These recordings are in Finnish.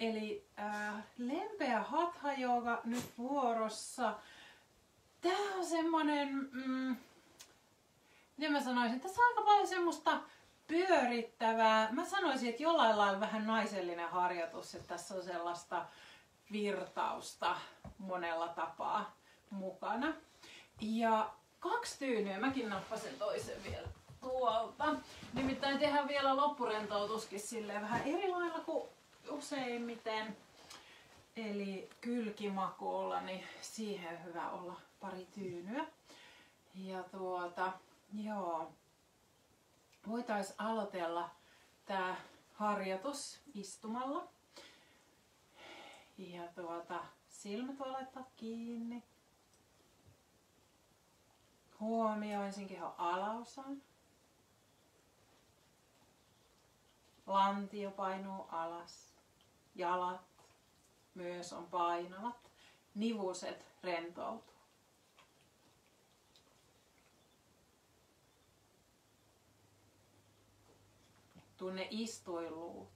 Eli lempeä hatha jooga nyt vuorossa. Tää on semmonen, miten mä sanoisin, tässä on aika paljon semmoista pyörittävää. Mä sanoisin, että jollain lailla vähän naisellinen harjoitus, että tässä on sellaista virtausta monella tapaa mukana. Ja 2 tyynyä, mäkin nappasin toisen vielä tuolta. Nimittäin tehdään vielä loppurentoutuskin silleen vähän eri lailla kuin useimmiten. Eli kylkimakuulla, niin siihen on hyvä olla pari tyynyä. Ja joo, voitais aloitella tää harjoitus istumalla. Ja silmät voi laittaa kiinni. Huomioisin kehon alaosan. Lantio painuu alas. Jalat myös on painavat. Nivuset rentoutuu. Tunne istuiluut.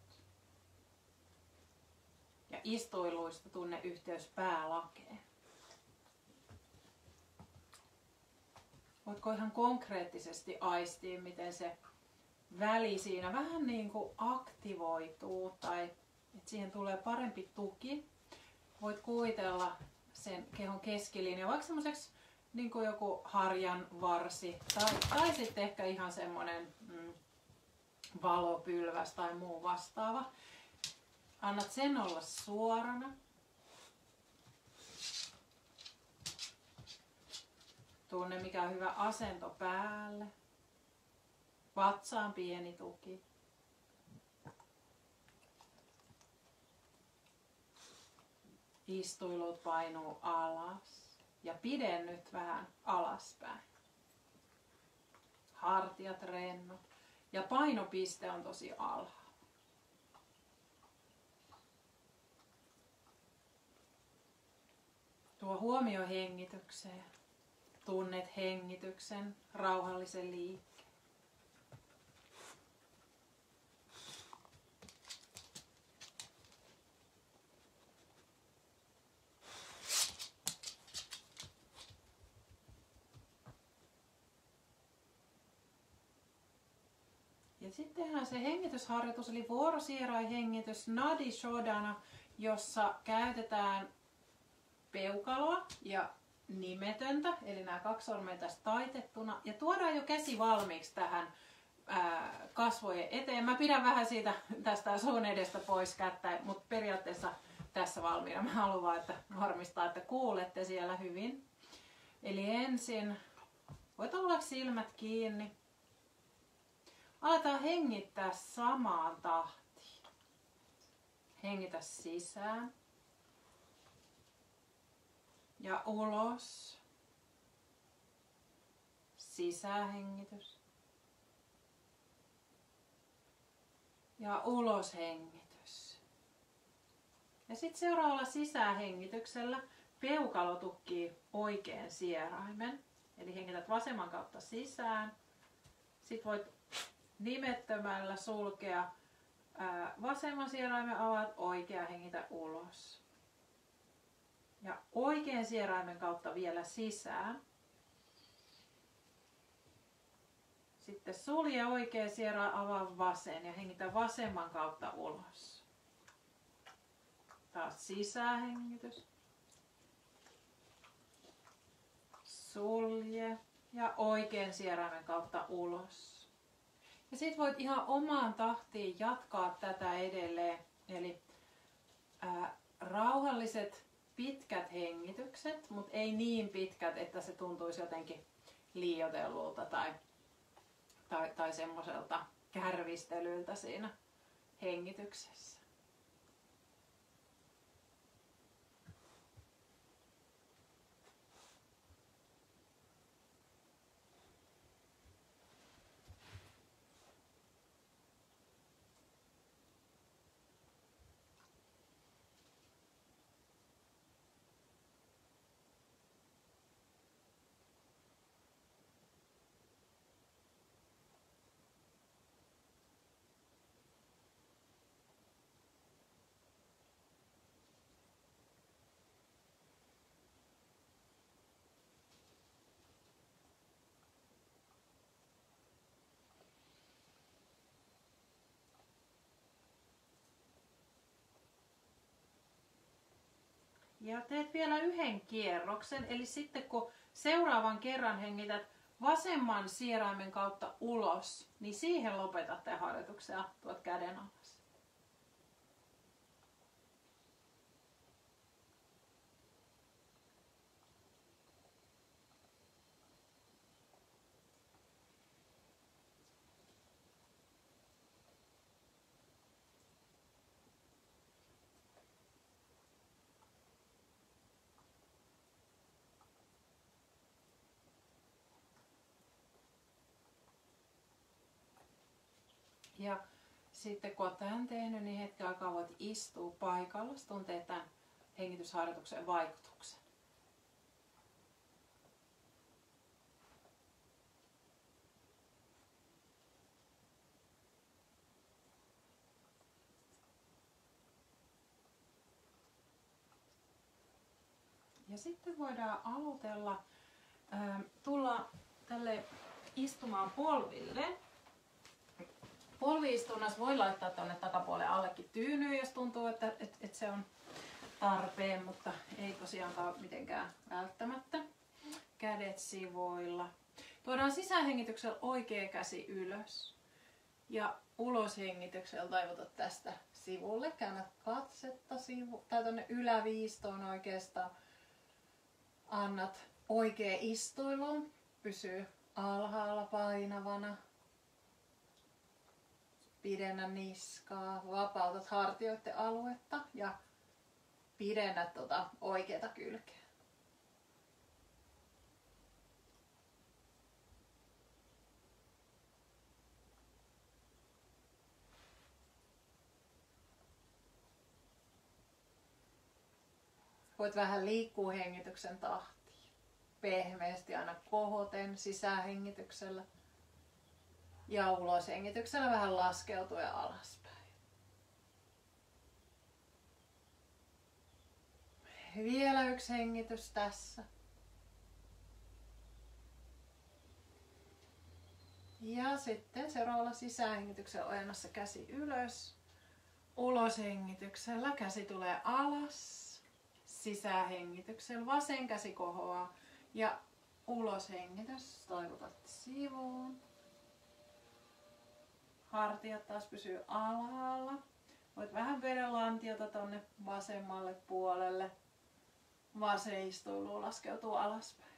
Ja istuiluista tunne yhteys päälakeen. Voitko ihan konkreettisesti aistia, miten se väli siinä vähän niin kuin aktivoituu tai että siihen tulee parempi tuki. Voit kuvitella sen kehon keskilinja, vaikka semmoiseksi niin kuin joku harjan varsi tai sitten ehkä ihan semmoinen valopylväs tai muu vastaava. Annat sen olla suorana. Tunne mikä on hyvä asento päälle. Vatsaan pieni tuki. Istuilut painuu alas ja pidennyt vähän alaspäin. Hartiat rennot ja painopiste on tosi alhaalla. Tuo huomio hengitykseen. Tunnet hengityksen, rauhallisen liikkeen. Ja sitten tehdään se hengitysharjoitus, eli vuorosieraiehengitys, Nadi Shodhana, jossa käytetään peukaloa ja nimetöntä, eli nämä 2 sormea tässä taitettuna, ja tuodaan jo käsi valmiiksi tähän kasvojen eteen. Mä pidän vähän siitä tästä suun edestä pois kättä, mutta periaatteessa tässä valmiina. Mä haluan vaan, että varmistaa, että kuulette siellä hyvin. Eli ensin voit olla silmät kiinni. Aletaan hengittää samaan tahtiin. Hengitä sisään. Ja ulos. Sisähengitys. Ja ulos hengitys. Ja sitten seuraavalla sisähengityksellä peukalo tukkii oikean sieraimen. Eli hengität vasemman kautta sisään. Sitten voit nimettömällä sulkea vasemman sieraimen, avaat oikea, hengitä ulos. Ja oikean sieraimen kautta vielä sisään. Sitten sulje oikea sierain, avaa vasen ja hengitä vasemman kautta ulos. Taas sisähengitys. Sulje ja oikean sieraimen kautta ulos. Ja sit voit ihan omaan tahtiin jatkaa tätä edelleen. Eli rauhalliset pitkät hengitykset, mutta ei niin pitkät, että se tuntuisi jotenkin liioitellulta tai semmoiselta kärvistelyltä siinä hengityksessä. Ja teet vielä yhden kierroksen, eli sitten kun seuraavan kerran hengität vasemman sieraimen kautta ulos, niin siihen lopetatte harjoituksen ja tuot käden alas. Ja sitten kun olet tämän tehnyt, niin hetken aikaa voit istua paikalla, tuntee tämän hengitysharjoituksen vaikutuksen. Ja sitten voidaan aloitella, tulla tälle istumaan polville. Polviistunnassa voi laittaa tuonne takapuolelle allekin tyynyyn, jos tuntuu, että se on tarpeen, mutta ei tosiaankaan mitenkään välttämättä. Kädet sivuilla. Tuodaan sisähengityksellä oikea käsi ylös. Ja uloshengityksellä taivutat tästä sivulle. Käännät katsetta tai tuonne yläviistoon oikeastaan. Annat oikea istuiluun. Pysyy alhaalla painavana. Pidennä niskaa, vapautat hartioiden aluetta ja pidennät oikeata kylkeä. Voit vähän liikkua hengityksen tahtiin. Pehmeästi aina kohoten sisähengityksellä. Ja uloshengityksellä vähän laskeutua ja alaspäin. Vielä yksi hengitys tässä. Ja sitten seuraavalla sisähengityksellä ojennassa käsi ylös. Uloshengityksellä käsi tulee alas. Sisähengityksellä vasen käsi kohoaa. Ja uloshengitys toivotat sivuun. Hartiat taas pysyy alhaalla. Voit vähän vedä lantiota tonne vasemmalle puolelle. Vasen istuilu laskeutuu alaspäin.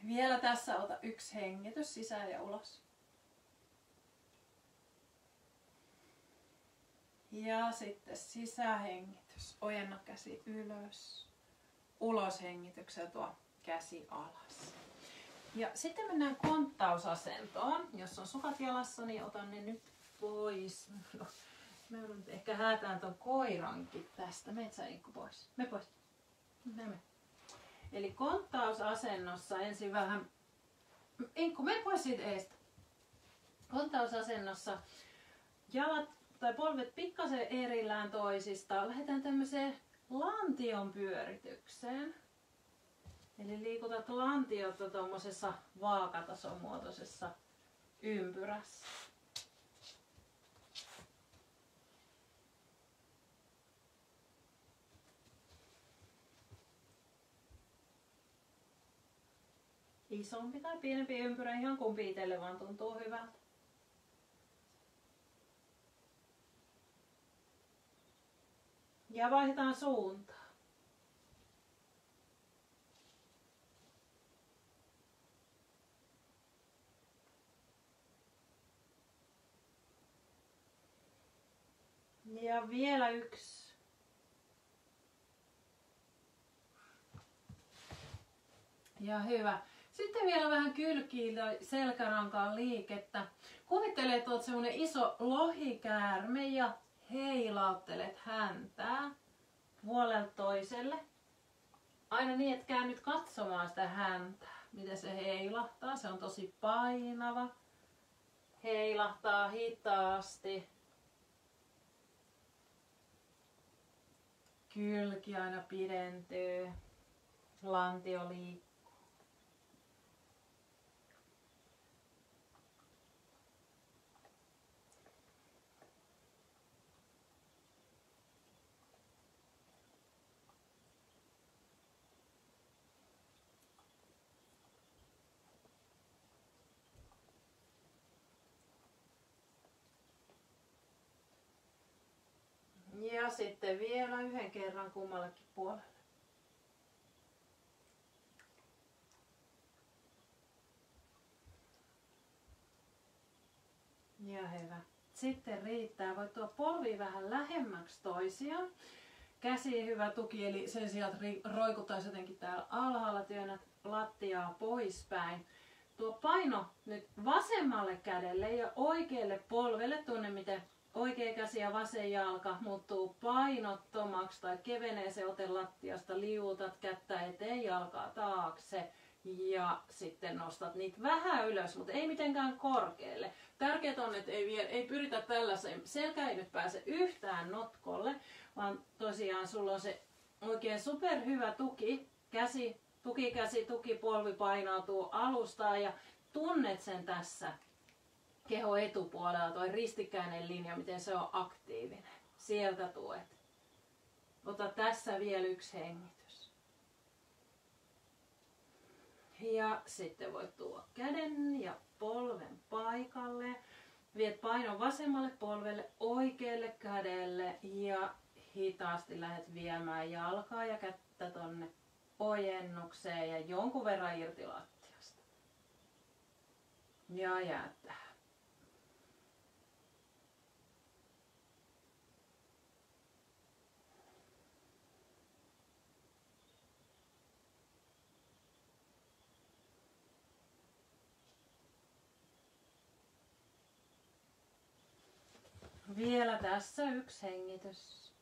Vielä tässä ota yksi hengitys sisään ja ulos. Ja sitten sisähengitys. Ojenna käsi ylös. Uloshengityksellä tuo käsi alas. Ja sitten mennään konttausasentoon. Jos on sukat jalassa, niin otan ne nyt pois. No, mä nyt ehkä häätään ton koirankin tästä. Meet sä Inkku pois. Me pois. Mene. Eli konttausasennossa ensin vähän... Inkku, mene pois siitä eestä. Konttausasennossa jalat tai polvet pikkasen erillään toisistaan. Lähdetään tämmöiseen lantion pyöritykseen. Eli liikutat lantiota tuommoisessa vaakatason muotoisessa ympyrässä. Isompi tai pienempi ympyrä, ihan kumpi itselle vaan tuntuu hyvältä. Ja vaihdetaan suuntaa. Ja vielä yksi. Ja hyvä. Sitten vielä vähän kylkiin selkärankaan liikettä. Kuvittele, että olet semmonen iso lohikäärme ja heilauttelet häntää puolelta toiselle. Aina niin, että käännyt katsomaan sitä häntää, miten se heilahtaa. Se on tosi painava. Heilahtaa hitaasti. kylki aina pidentyy. Lantio liikkuu. Ja sitten vielä yhden kerran kummallekin puolelle. Ja hyvä. Sitten riittää. Voit tuo polvi vähän lähemmäksi toisiaan. Käsi hyvä tuki, eli sen sijaan, että roikuttaisi jotenkin täällä alhaalla, työnnät lattiaa poispäin. Tuo paino nyt vasemmalle kädelle ja oikealle polvelle. Tunne, miten oikea käsi ja vasen jalka muuttuu painottomaksi tai kevenee se ote lattiasta. Liuutat kättä eteen, jalkaa taakse ja sitten nostat niitä vähän ylös, mutta ei mitenkään korkealle. Tärkeää on, että ei pyritä tällaiseen. Selkä ei nyt pääse yhtään notkolle, vaan tosiaan sulla on se oikein superhyvä tuki. Tukikäsi, tukipolvi painautuu alustaan ja tunnet sen tässä keho etupuolella, toi ristikkäinen linja, miten se on aktiivinen. Sieltä tuet. Ota tässä vielä yksi hengitys. Ja sitten voit tuoda käden ja polven paikalle. Viet painon vasemmalle polvelle, oikealle kädelle ja hitaasti lähdet viemään jalkaa ja kättä tonne ojennukseen ja jonkun verran irti lattiasta. Ja jää tähän. Vielä tässä yksi hengitys.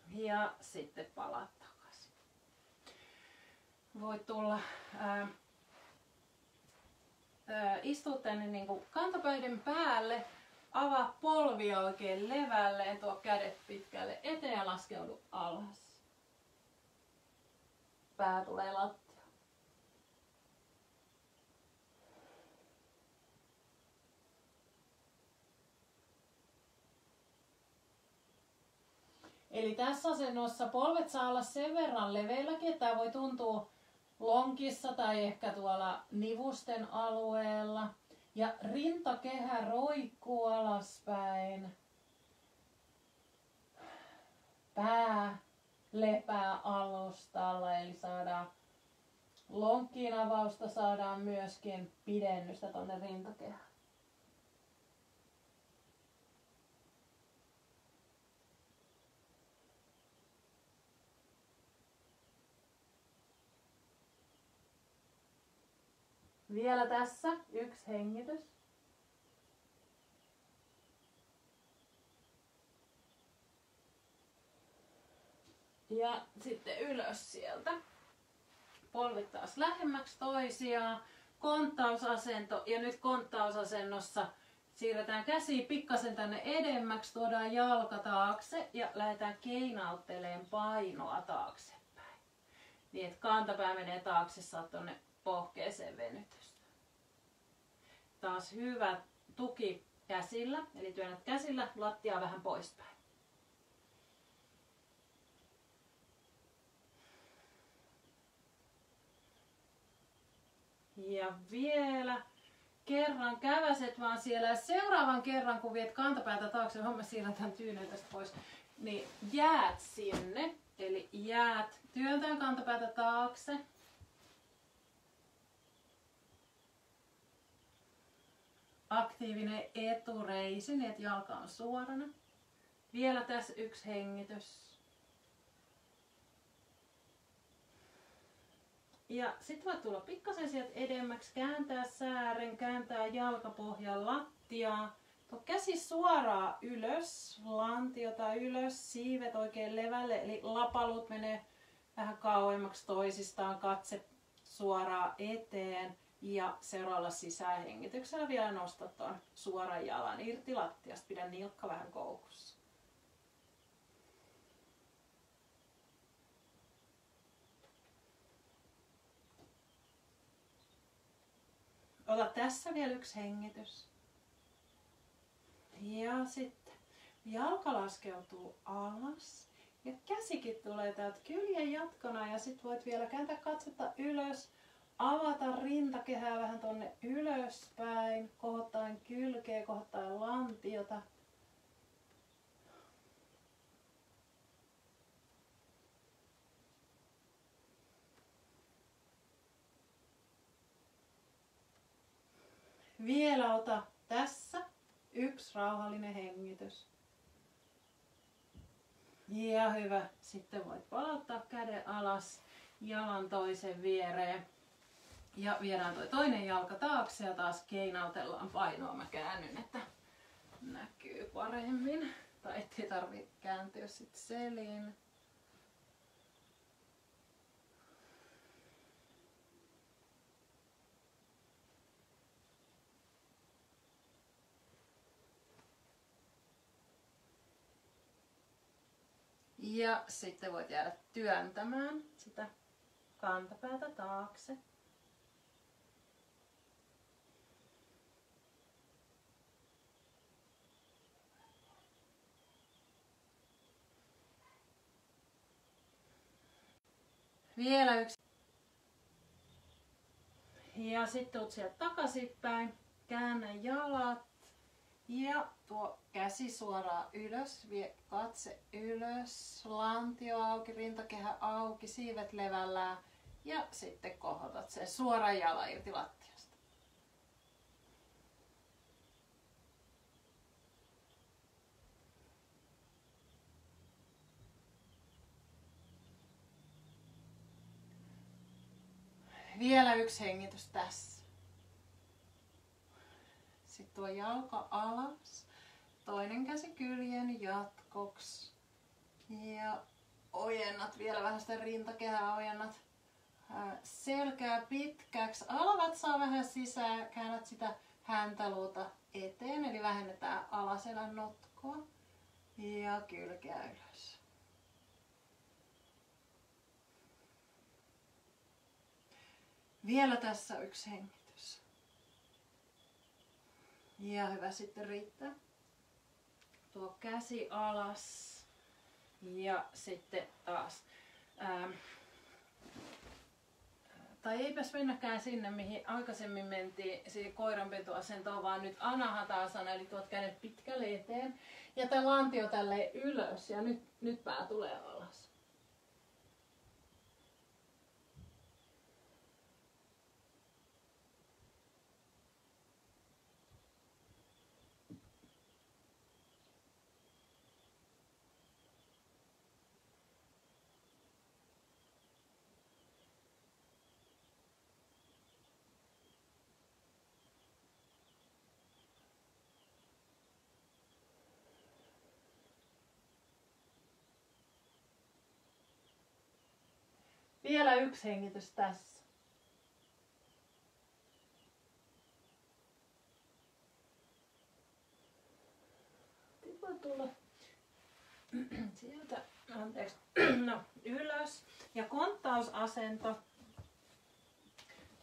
Ja sitten palaat takaisin. Voit tulla istua tänne niin kuin kantapäiden päälle. Avaa polvia oikein levälleen. Tuo kädet pitkälle eteen ja laskeudu alas. Pää tulee lattiaan. Eli tässä asennossa polvet saa olla sen verran leveälläkin, että tämä voi tuntua lonkissa tai ehkä tuolla nivusten alueella. Ja rintakehä roikkuu alaspäin. Pää lepää alustalla, eli saadaan lonkkiin avausta, saadaan myöskin pidennystä tuonne rintakehään. Vielä tässä yksi hengitys. Ja sitten ylös sieltä. Polvit taas lähemmäksi toisiaan. Konttausasento. Ja nyt konttausasennossa siirretään käsi pikkasen tänne edemmäksi. Tuodaan jalka taakse ja lähdetään keinauttelemaan painoa taaksepäin. Niin että kantapää menee taakse, saat tonne pohkeeseen venytystä. Taas hyvä tuki käsillä, eli työnnät käsillä lattiaa vähän poispäin. Ja vielä kerran käväset vaan siellä ja seuraavan kerran kun viet kantapäätä taakse, homma siirrän tämän tyynyn tästä pois, niin jäät sinne, eli jäät työntäen kantapäätä taakse. Aktiivinen etureisi, niin että jalka on suorana. Vielä tässä yksi hengitys. Ja sitten voit tulla pikkasen sieltä edemmäksi, kääntää säären, kääntää jalkapohjan lattiaa. Tuo käsi suoraan ylös, lantiota ylös, siivet oikein levälle, eli lapalut menee vähän kauemmaksi toisistaan, katse suoraan eteen. Ja seuraavalla sisähengityksellä vielä nostat tuon suoran jalan irti lattiasta. Pidä nilkka vähän koukussa. ota tässä vielä yksi hengitys. Ja sitten jalka laskeutuu alas. Ja käsikin tulee täältä kyljen jatkona ja sit voit vielä kääntää katsetta ylös. Avata rintakehää vähän tonne ylöspäin, kohottaen kylkeä, kohottaen lantiota. Vielä ota tässä yksi rauhallinen hengitys. Ja hyvä. Sitten voit palauttaa käden alas, jalan toisen viereen. Ja viedään toi toinen jalka taakse ja taas keinautellaan painoa. Mä käännyn, että näkyy paremmin. Tai ettei tarvi kääntyä sit selin. Ja sitten voit jäädä työntämään sitä kantapäätä taakse. Vielä yksi. Ja sitten tuut sieltä takaisinpäin. Käännä jalat. Ja tuo käsi suoraan ylös. Vie katse ylös. Lantio auki, rintakehä auki, siivet levällään. Ja sitten kohotat sen suoraan jalan irti lattiasta. Vielä yksi hengitys tässä. Sitten tuo jalka alas. Toinen käsi kyljen jatkoksi. Ja ojennat vielä vähän sitä rintakehää, ojennat selkää pitkäksi. Alavatsaa vähän sisään, käännät sitä häntäluuta eteen, eli vähennetään alaselän notkoa. Ja kylkeä ylös. Vielä tässä yksi hengitys. Ja hyvä, sitten riittää. Tuo käsi alas. Ja sitten taas. Tai eipäs mennäkään sinne, mihin aikaisemmin mentiin, siihen koiranpentuasentoon, vaan nyt anahatasana, eli tuot kädet pitkälle eteen. Ja tää lantio tälleen ylös, ja nyt pää tulee alas. Vielä yksi hengitys tässä. Sitten voi tulla sieltä, anteeksi, no, ylös. Ja konttausasento.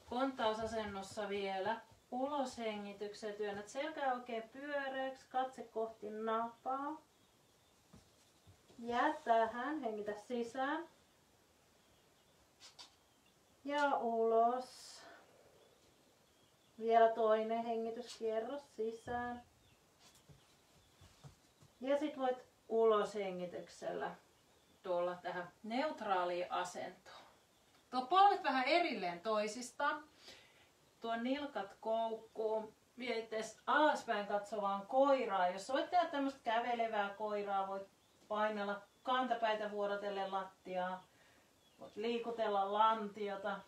Konttausasennossa vielä ulos hengitykseen. Työnnät selkää oikein pyöreäksi, katse kohti napaa. Jää tähän, hengitä sisään. Ja ulos. Vielä toinen hengityskierros sisään. Ja sit voit ulos hengityksellä tulla tähän neutraaliin asentoon. Tuo polvet vähän erilleen toisistaan. Tuo nilkat koukkuun. Vie itseasi alaspäin katsovaan koiraan. Jos voit tehdä tämmöistä kävelevää koiraa, voit painella kantapäitä vuorotellen lattiaa. Voit liikutella lantiota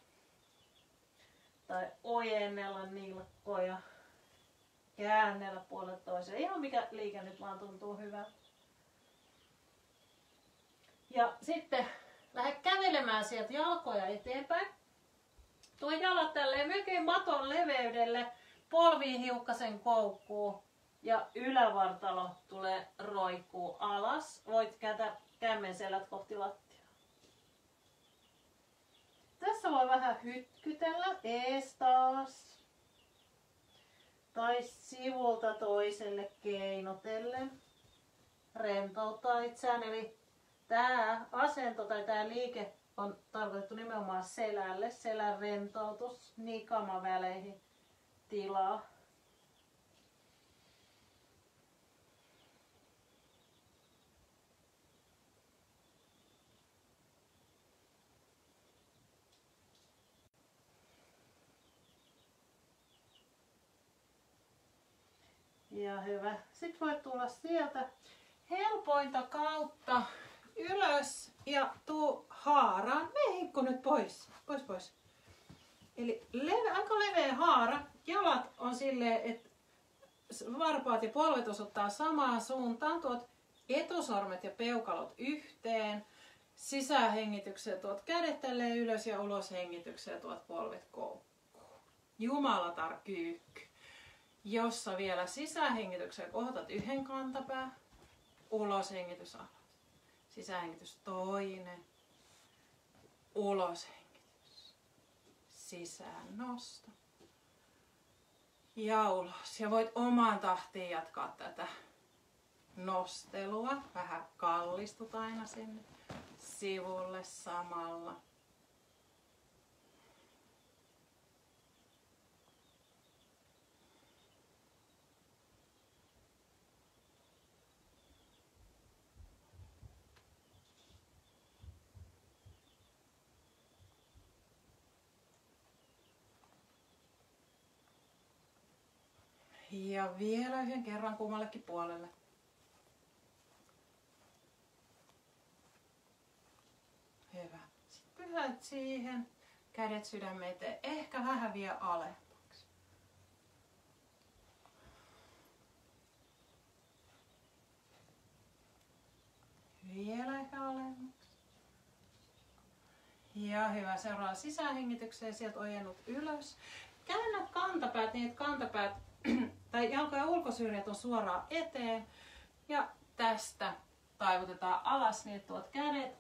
tai ojennella nilkkoja, käännellä puolelle toiseen. Ihan mikä liike nyt vaan tuntuu hyvältä. Ja sitten lähde kävelemään sieltä jalkoja eteenpäin. Tuo jalat tälleen melkein maton leveydelle, polviin hiukkasen koukkuun ja ylävartalo tulee roikkuu alas. Voit kääntää kämmenselät kohti lattiaa. Tässä voi vähän hytkytellä, ees taas. tai sivulta toiselle keinotellen rentouttaa itseään. Eli tämä asento tai tämä liike on tarkoitettu nimenomaan selälle, selän rentoutus, nikamaväleihin tilaa. Ja hyvä. Sitten voit tulla sieltä helpointa kautta ylös ja tuu haaraan. Mene Hinkku nyt pois. Pois. Eli aika leveä haara. Jalat on silleen, että varpaat ja polvet osoittaa samaan suuntaan. Tuot etusormet ja peukalot yhteen. Sisähengitykseen tuot kädet tälleen ylös ja uloshengitykseen tuot polvet koukkuun. Jumalatar kyykky. Jossa vielä sisähengitykseen kohotat yhden kantapää, uloshengitys alas. Sisähengitys toinen, uloshengitys, sisään nosto ja ulos. Ja voit omaan tahtiin jatkaa tätä nostelua. Vähän kallistut aina sinne sivulle samalla. Ja vielä yhden kerran kummallekin puolelle. Hyvä. Sitten pyhät siihen. Kädet sydämen eteen. Ehkä vähän vielä alemmaksi. Vielä ehkä alemmaksi. Ja hyvä. Seuraava sisähengitykseen. Sieltä ojennut ylös. Käännät kantapäät niin, että kantapäät tai jalkojen ulkosyrjät on suoraan eteen ja tästä taivutetaan alas niin, että tuot kädet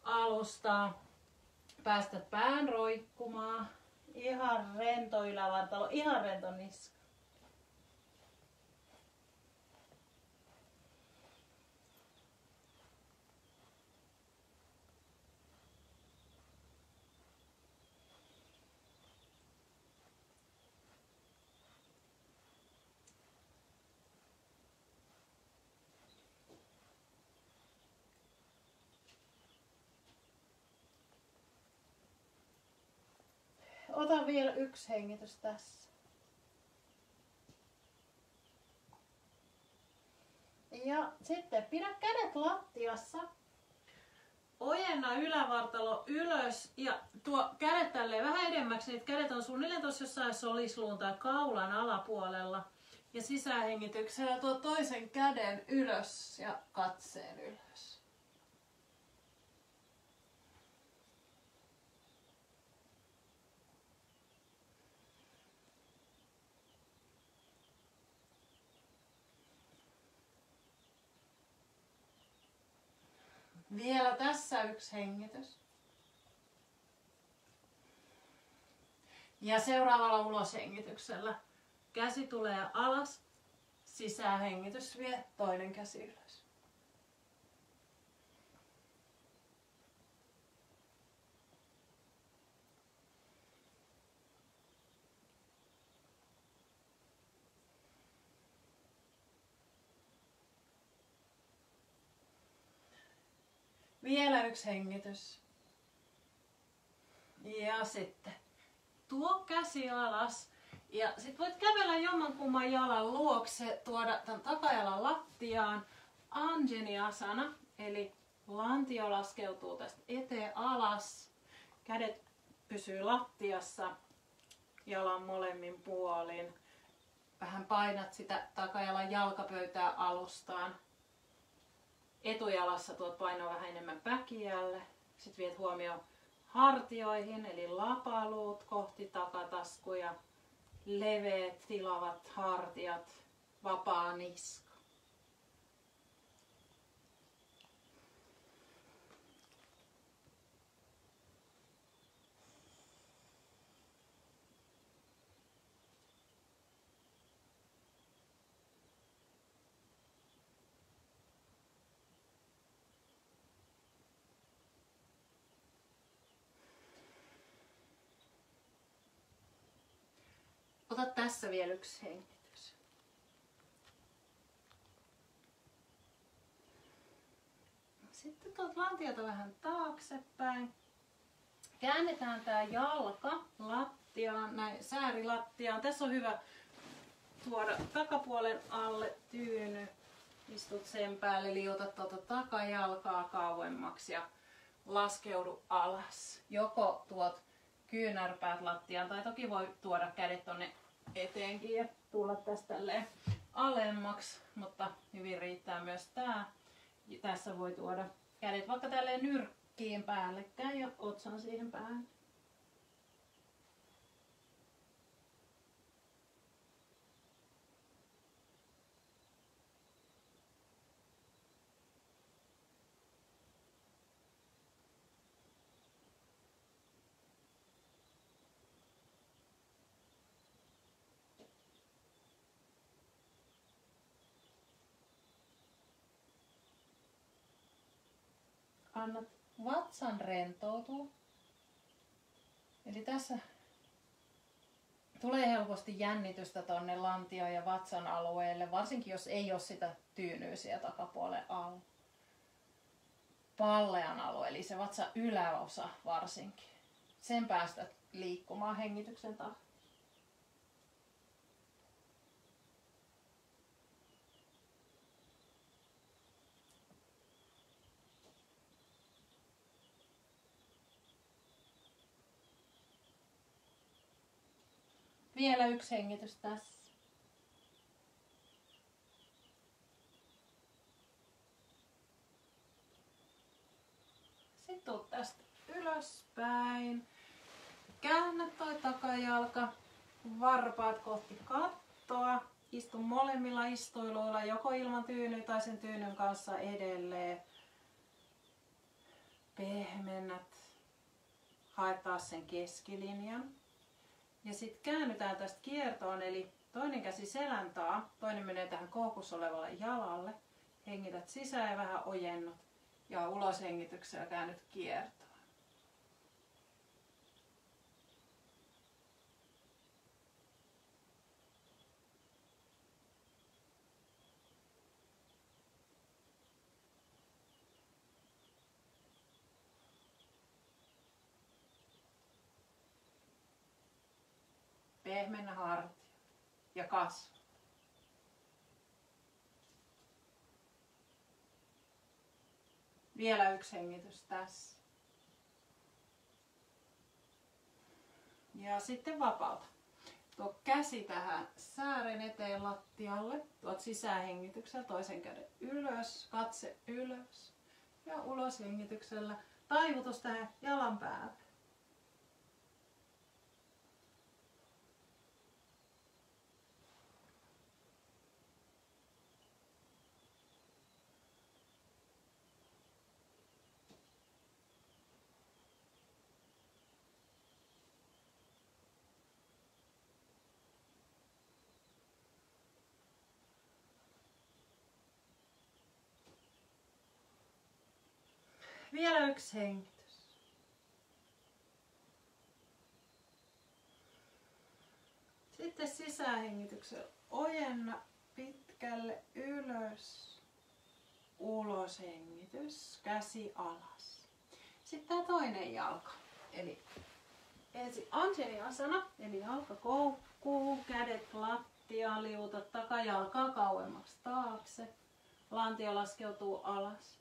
alustaan. Päästät pään roikkumaan. Ihan rento ylävartalo, ihan rento niska. Ota vielä yksi hengitys tässä. Ja sitten pidä kädet lattiassa. Ojenna ylävartalo ylös ja tuo kädet tälleen vähän edemmäksi. Niin kädet on suunnilleen tuossa jossain solisluun tai kaulan alapuolella. Ja sisähengityksellä tuo toisen käden ylös ja katseen ylös. Vielä tässä yksi hengitys. Ja seuraavalla uloshengityksellä käsi tulee alas, sisähengitys vie toinen käsi ylös. Vielä yksi hengitys. Ja sitten tuo käsi alas. Ja sit voit kävellä jommankumman jalan luokse, tuoda tämän takajalan lattiaan. Anjani-asana, eli lantio laskeutuu tästä eteen alas. Kädet pysyy lattiassa jalan molemmin puolin. Vähän painat sitä takajalan jalkapöytää alustaan. Etujalassa tuot painoa vähän enemmän päkiälle. Sitten viet huomioon hartioihin, eli lapaluut kohti takataskuja. Leveät, tilavat hartiat, vapaa niska. Ota tässä vielä yksi hengitys. Sitten tuot lantiota vähän taaksepäin. Käännetään tää jalka lattiaan, näin säärilattiaan. Tässä on hyvä tuoda takapuolen alle tyyny. Istut sen päälle, liutat tuota takajalkaa kauemmaksi ja laskeudu alas. Joko tuot kyynärpäät lattiaan tai toki voi tuoda kädet tonne eteenkin ja tulla tästä tälleen alemmaksi, mutta hyvin riittää myös tää. Tässä voi tuoda kädet vaikka tälleen nyrkkiin päällekkäin ja otsan siihen päälle. Annat vatsan rentoutua. Eli tässä tulee helposti jännitystä tonne lantion ja vatsan alueelle, varsinkin jos ei ole sitä tyynyä siellä takapuolen alla. Pallean alue, eli se vatsan yläosa varsinkin. Sen päästä liikkumaan hengityksen takia. Vielä yksi hengitys tässä. Sitten tuut tästä ylöspäin. Käännä toi takajalka. Varpaat kohti kattoa. Istu molemmilla istuiluilla, joko ilman tyynyä tai sen tyynyn kanssa edelleen. Pehmennät. Hae taas sen keskilinjan. Ja sitten käännytään tästä kiertoon, eli toinen käsi selän taa, toinen menee tähän koukussa olevalle jalalle. Hengität sisään ja vähän ojennut. Ja ulos hengityksellä käännyt kiertoon. Pehmennä hartia ja kasvu. Vielä yksi hengitys tässä. Ja sitten vapauta. Tuo käsi tähän säären eteen lattialle. Tuot sisähengityksellä toisen käden ylös, katse ylös. Ja ulos hengityksellä taivutus tähän jalan päälle. Vielä yksi hengitys. Sitten sisähengityksellä ojenna pitkälle ylös, ulos hengitys, käsi alas. Sitten tämä toinen jalka. Eli ensin Anjali-asana, eli jalka koukkuu, kädet lattiaan, liuta takajalkaa kauemmaksi taakse. Lantio laskeutuu alas.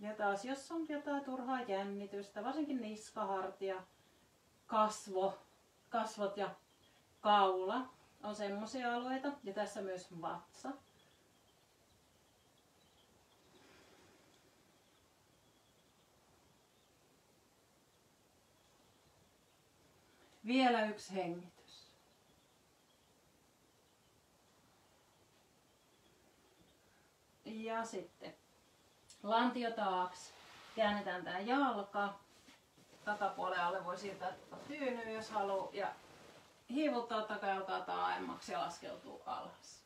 Ja taas jos on jotain turhaa jännitystä, varsinkin niskahartia, kasvot ja kaula on semmoisia alueita ja tässä myös vatsa. Vielä yksi hengitys. Ja sitten lantio taakse. Käännetään tää jalka. Takapuolen alle voi siirtää tyynyä, jos haluaa. Ja hiivuttaa takajalkaa taaemmaksi ja laskeutuu alas.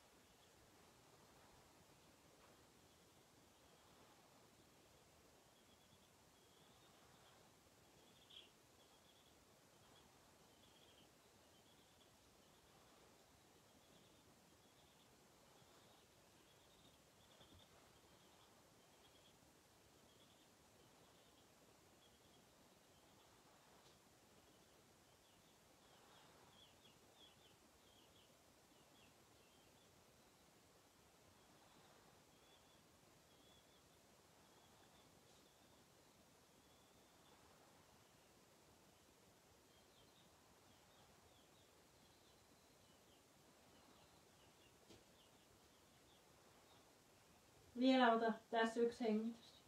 Vielä ota tässä yksi hengitys.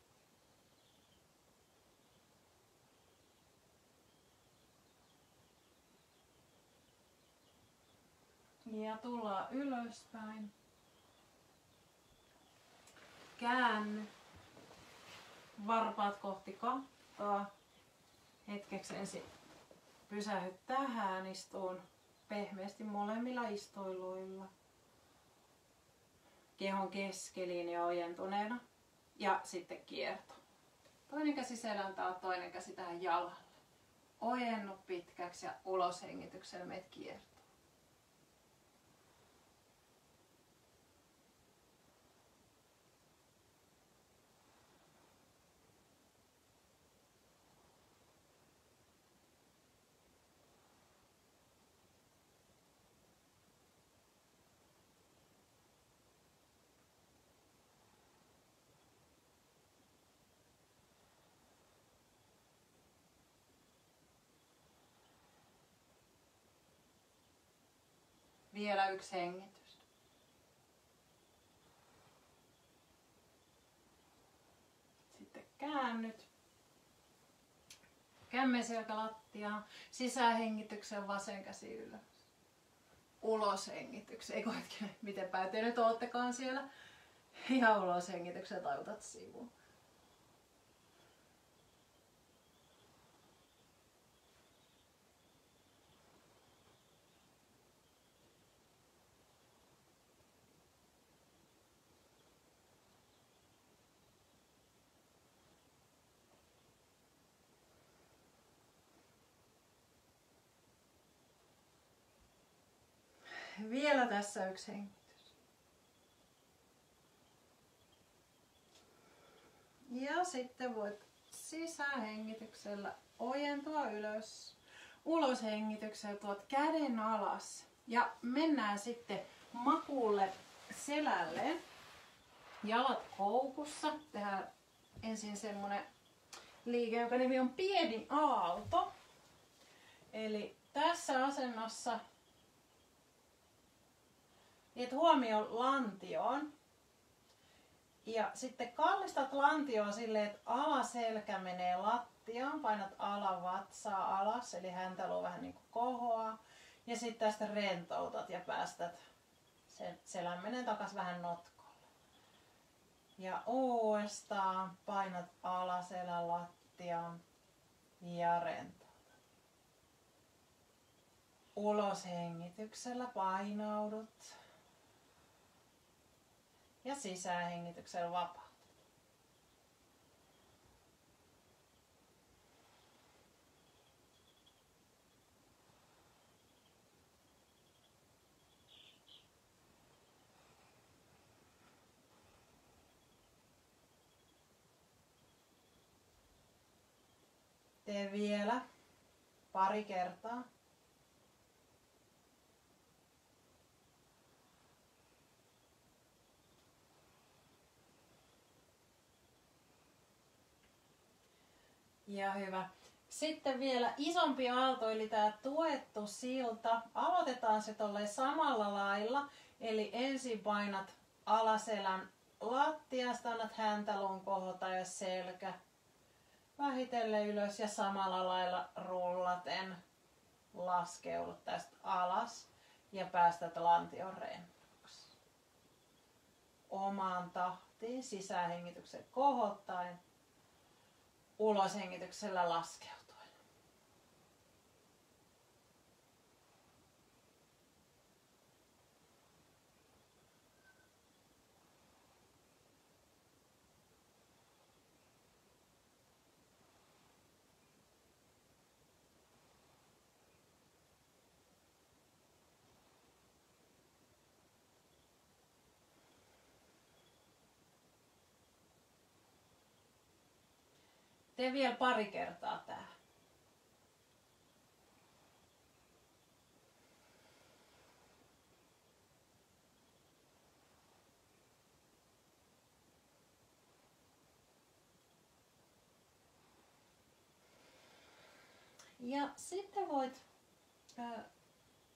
Ja tullaan ylöspäin. Käänny. Varpaat kohti kattaa. Hetkeksi ensin pysähy tähän, istuun pehmeästi molemmilla istuiluilla. Kehon keskiliini ojentuneena. Ja sitten kierto. Toinen käsi selän taa, toinen käsi tähän jalalle. Ojennu pitkäksi ja uloshengityksellä meet kiertoon. Vielä yksi hengitys. Sitten käännyt. Kämmen selkä lattiaan. Sisähengityksen vasen käsi ylös. Uloshengityksen. Eikö hetkinen, miten päin te nyt oottekaan siellä. Ja uloshengityksen taivutat sivuun. Vielä tässä yksi hengitys. Ja sitten voit sisähengityksellä ojentua ylös. Uloshengityksellä tuot käden alas. Ja mennään sitten makuulle selälleen. Jalat koukussa. Tehdään ensin semmonen liike, jonka nimi on pieni aalto. Eli tässä asennossa et huomioon lantioon. Ja sitten kallistat lantioon silleen, että alaselkä menee lattiaan. Painat alavatsaa alas, eli häntäluo vähän niin kuin kohoaa. Ja sitten tästä rentoutat ja päästät sen selän menee takas vähän notkolle. Ja uudestaan painat alaselän lattiaan ja rentoutat. Uloshengityksellä painaudut. Ja sisähengityksellä vapaut. Tee vielä pari kertaa. Ja hyvä. Sitten vielä isompi aalto, eli tämä tuettu silta. Aloitetaan se tolleen samalla lailla. Eli ensin painat alaselän lattiasta, annat häntäluun kohota ja selkä vähitellen ylös ja samalla lailla rullaten laskeudut tästä alas ja päästät lantion rennoksi. omaan tahtiin, sisähengityksen kohottaen, uloshengityksellä laskeutuen. Tee vielä pari kertaa tää. Ja sitten voit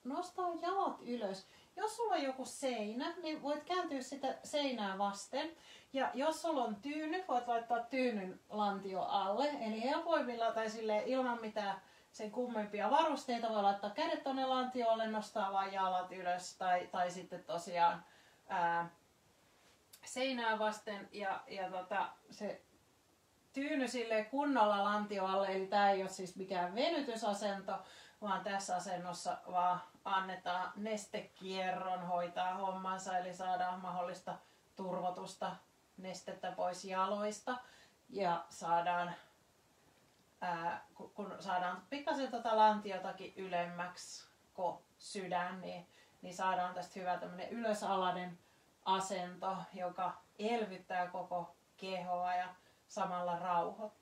nostaa jalat ylös. Jos sulla on joku seinä, niin voit kääntyä sitä seinää vasten. Ja jos sulla on tyyny, voit laittaa tyynyn lantio alle. Eli helpoimmilla tai silleen ilman mitään sen kummempia varusteita voi laittaa kädet tonne lantiolle, nostaa vain jalat ylös. Tai sitten tosiaan seinää vasten ja se tyyny silleen kunnolla lantio alle. Eli tää ei ole siis mikään venytysasento, vaan tässä asennossa vaan annetaan nestekierron hoitaa hommansa, eli saadaan mahdollista turvotusta nestettä pois jaloista ja saadaan, kun saadaan pikkasen lantiotakin ylemmäksi kuin sydän, niin saadaan tästä hyvä tämmönen ylösalainen asento, joka elvyttää koko kehoa ja samalla rauhoittaa.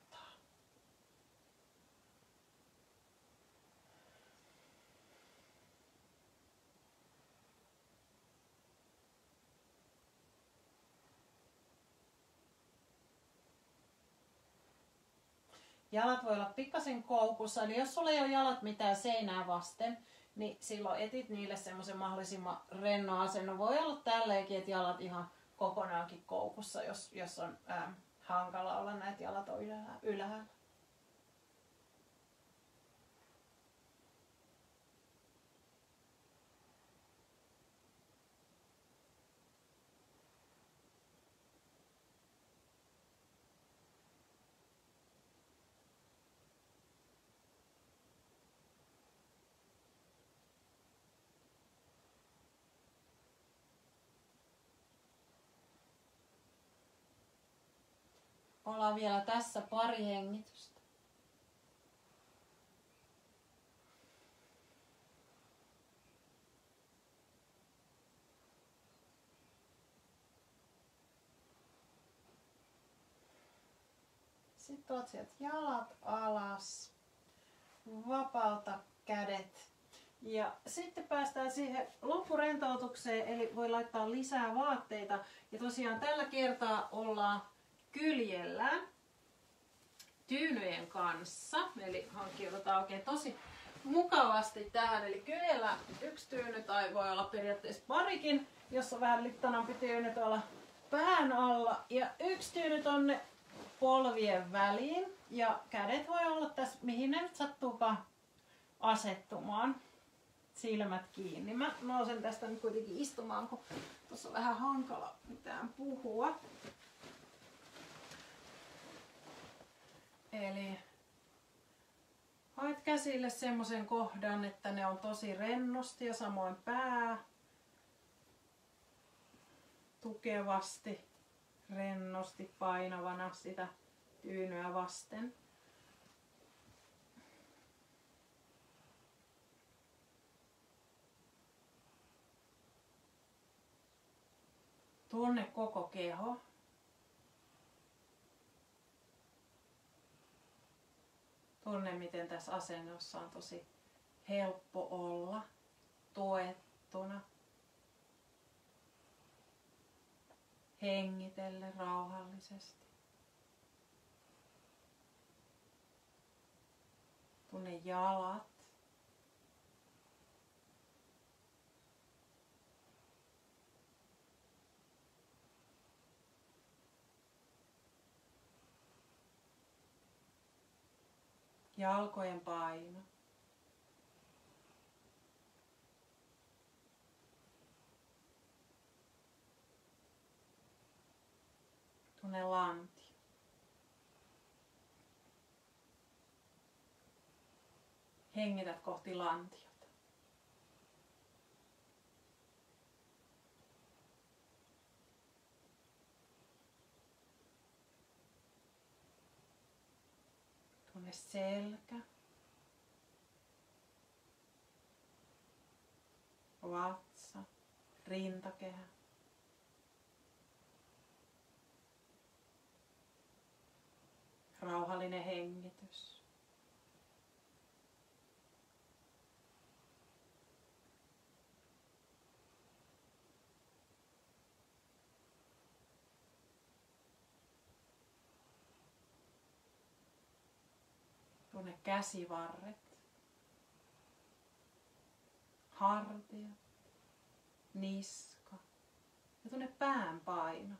Jalat voi olla pikkasen koukussa, eli jos sulla ei ole jalat mitään seinää vasten, niin silloin etit niille semmoisen mahdollisimman rennon asennon. Voi olla tälleenkin, että jalat ihan kokonaankin koukussa, jos on hankala olla näitä jalat on ylhäällä. Ollaan vielä tässä pari hengitystä. Sitten tuot sieltä jalat alas. Vapauta kädet. Ja sitten päästään siihen loppurentoutukseen, eli voi laittaa lisää vaatteita. Ja tosiaan tällä kertaa ollaan kyljellään tyynyjen kanssa, eli hankkiudutaan oikein tosi mukavasti tähän. Eli kyljellään yksi tyyny tai voi olla periaatteessa parikin, jos on vähän littanampi tyyny tuolla pään alla. Ja yksi tyyny tonne polvien väliin ja kädet voi olla tässä, mihin ne nyt sattuukaan asettumaan. Silmät kiinni. Mä nousen tästä nyt kuitenkin istumaan, kun tuossa on vähän hankala mitään puhua. Eli haet käsille semmoisen kohdan, että ne on tosi rennosti ja samoin pää tukevasti, rennosti painavana sitä tyynyä vasten. Tunne koko keho. Tunne, miten tässä asennossa on tosi helppo olla tuettuna. Hengitelle rauhallisesti. Tunne jalat. Jalkojen paino. hengität kohti lantiota. Tunne selkä. Vatsa, rintakehä. Rauhallinen hengitys. Tunne käsivarret, hartiat, niska ja tunne pään paino.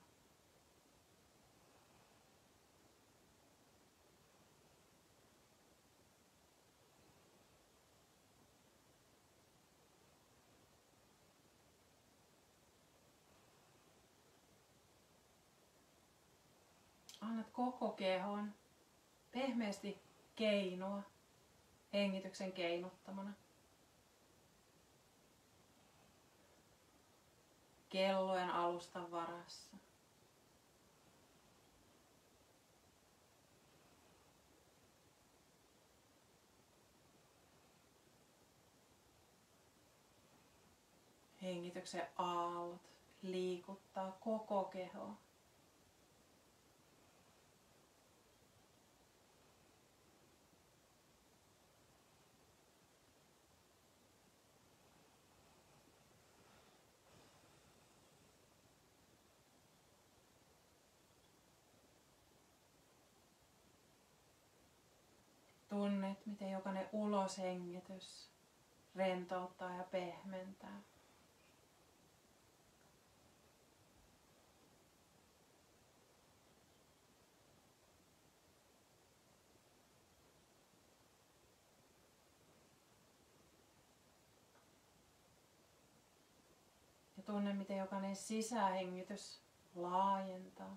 Annat koko kehon pehmeästi keinua hengityksen keinuttamana. Kellojen alustan varassa. Hengityksen aallot liikuttaa koko kehoa. Tunnet, miten jokainen uloshengitys rentouttaa ja pehmentää. Ja tunne, miten jokainen sisähengitys laajentaa,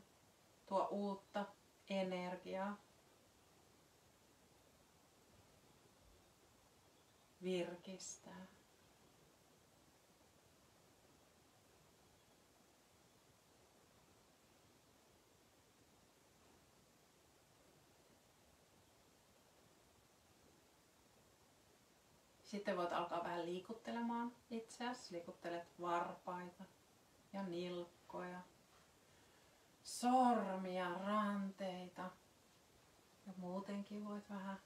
tuo uutta energiaa. Virkistää. Sitten voit alkaa vähän liikuttelemaan itseäsi. Liikuttelet varpaita ja nilkkoja, sormia, ranteita. Ja muutenkin voit vähän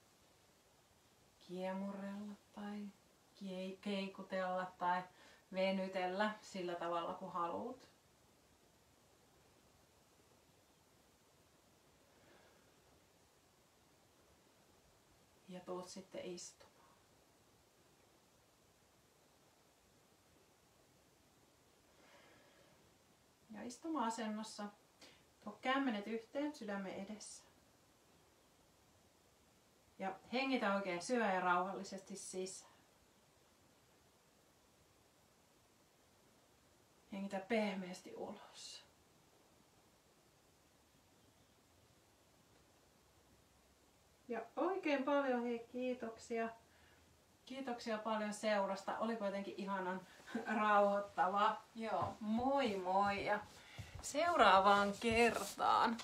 kiemurrella tai keikutella tai venytellä sillä tavalla kuin haluat. Ja tuut sitten istumaan. Ja istuma-asennossa tuo kämmenet yhteen sydämen edessä. Ja hengitä oikein syvään ja rauhallisesti sisään. Hengitä pehmeästi ulos. Ja oikein paljon kiitoksia. Kiitoksia paljon seurasta. Olipa jotenkin ihanan rauhoittavaa. Joo, moi moi ja seuraavaan kertaan.